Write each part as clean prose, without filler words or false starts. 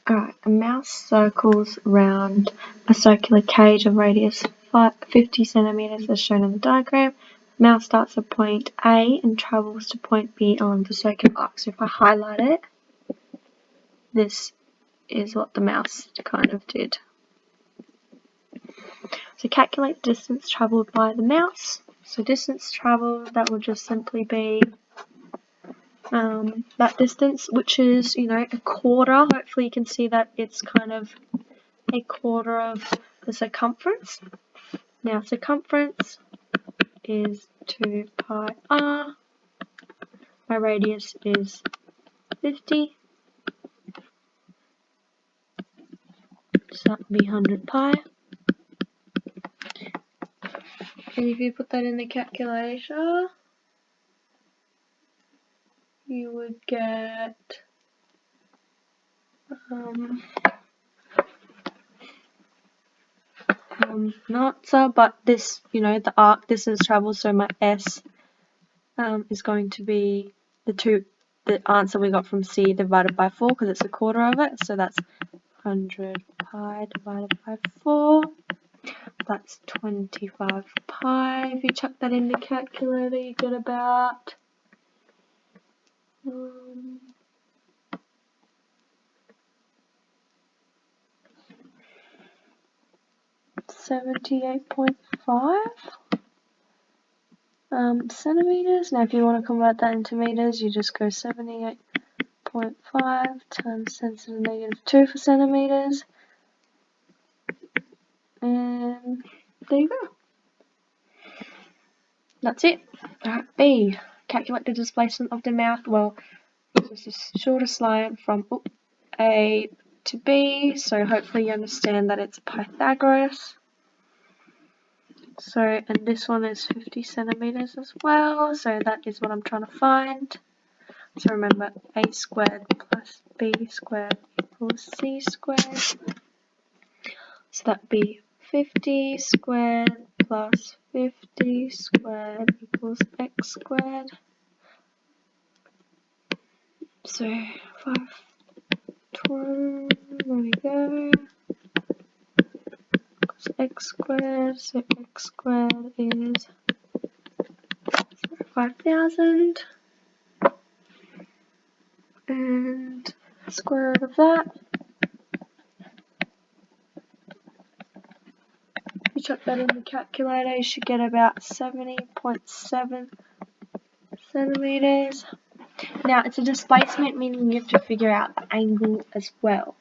Alright, a mouse circles around a circular cage of radius 50 centimeters as shown in the diagram. Mouse starts at point A and travels to point B along the circular arc. So if I highlight it, this is what the mouse kind of did. So calculate the distance travelled by the mouse. So distance travelled, that will just simply be that distance, which is, a quarter. Hopefully you can see that it's kind of a quarter of the circumference. Now circumference is 2 pi r. My radius is 50. So that would be 100 pi. And if you put that in the calculator, you would get not so, but this, the arc distance traveled, so my S is going to be the answer we got from C divided by 4, because it's a quarter of it, so that's 100 pi divided by 4. That's 25 pi. If you chuck that in the calculator, you get about 78.5 centimeters. Now if you want to convert that into meters, you just go 78.5 times 10 to the negative 2 for centimeters. And there you go. That's it. Alright, B. Calculate the displacement of the mouse. Well, this is the shortest line from A to B, so hopefully you understand that it's Pythagoras. So, and this one is 50 centimeters as well, so that is what I'm trying to find. So remember, A squared plus B squared equals C squared. So that'd be 50 squared plus 50 squared equals X squared. So 5, 12, there we go. X squared, so X squared is 5,000. And square root of that. You chuck that in the calculator, you should get about 70.7 centimeters. Now it's a displacement, meaning you have to figure out the angle as well.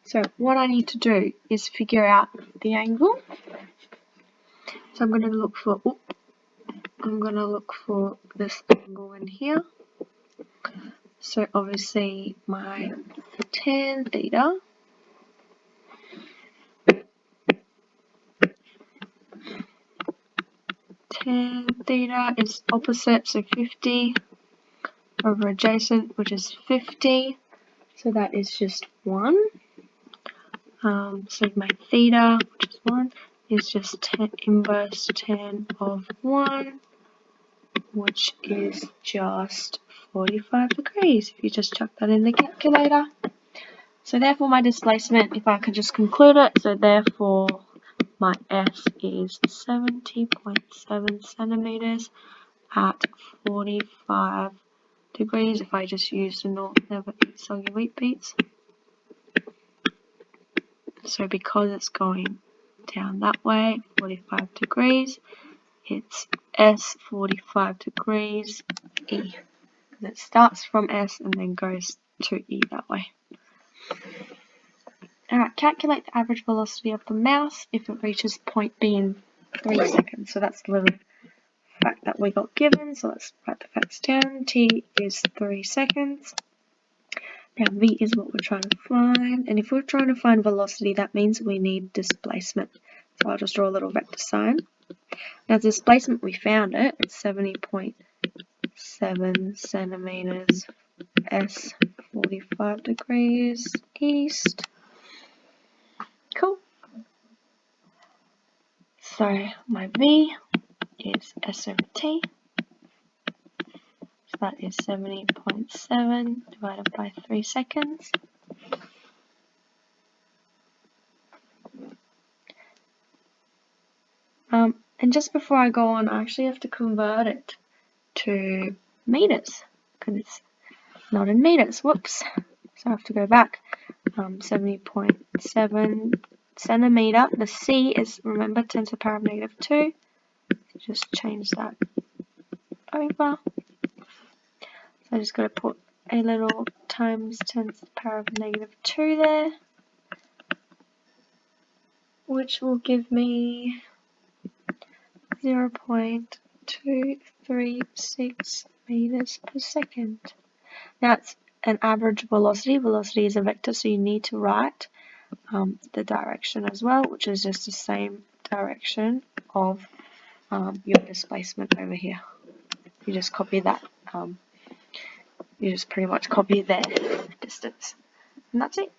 So what I need to do is figure out the angle. So I'm going to look for this angle in here. So obviously my tan theta is opposite, so 50 over adjacent, which is 50. So that is just 1. So my theta, which is 1, is just tan inverse tan of 1, which is just 45 degrees. If you just chuck that in the calculator. So therefore my displacement, if I could just conclude it, so therefore my S is 70.7 centimeters at 45 degrees. If I just use the North Never Eat Soggy Wheat Beats. So because it's going down that way, 45 degrees, it's S 45 degrees E. Because it starts from S and then goes to E that way. Alright, calculate the average velocity of the mouse if it reaches point B in 3 seconds. So that's the little fact that we got given. So let's write the facts down. T is 3 seconds. Now V is what we're trying to find. And if we're trying to find velocity, that means we need displacement. So I'll just draw a little vector sign. Now displacement, we found it. It's 70.7 centimeters. S 45 degrees east. Cool. So my V is S over T. So that is 70.7 divided by 3 seconds. And just before I go on, I actually have to convert it to meters because it's not in meters. Whoops. So I have to go back. 70.7 centimeter. The C is, remember, 10 to the power of -2. Just change that over. So I just got to put a little times 10 to the power of -2 there, which will give me 0.236 meters per second. Now it's an average velocity. Velocity is a vector, so you need to write the direction as well, which is just the same direction of your displacement over here. You just copy that. You just pretty much copy their distance, and that's it.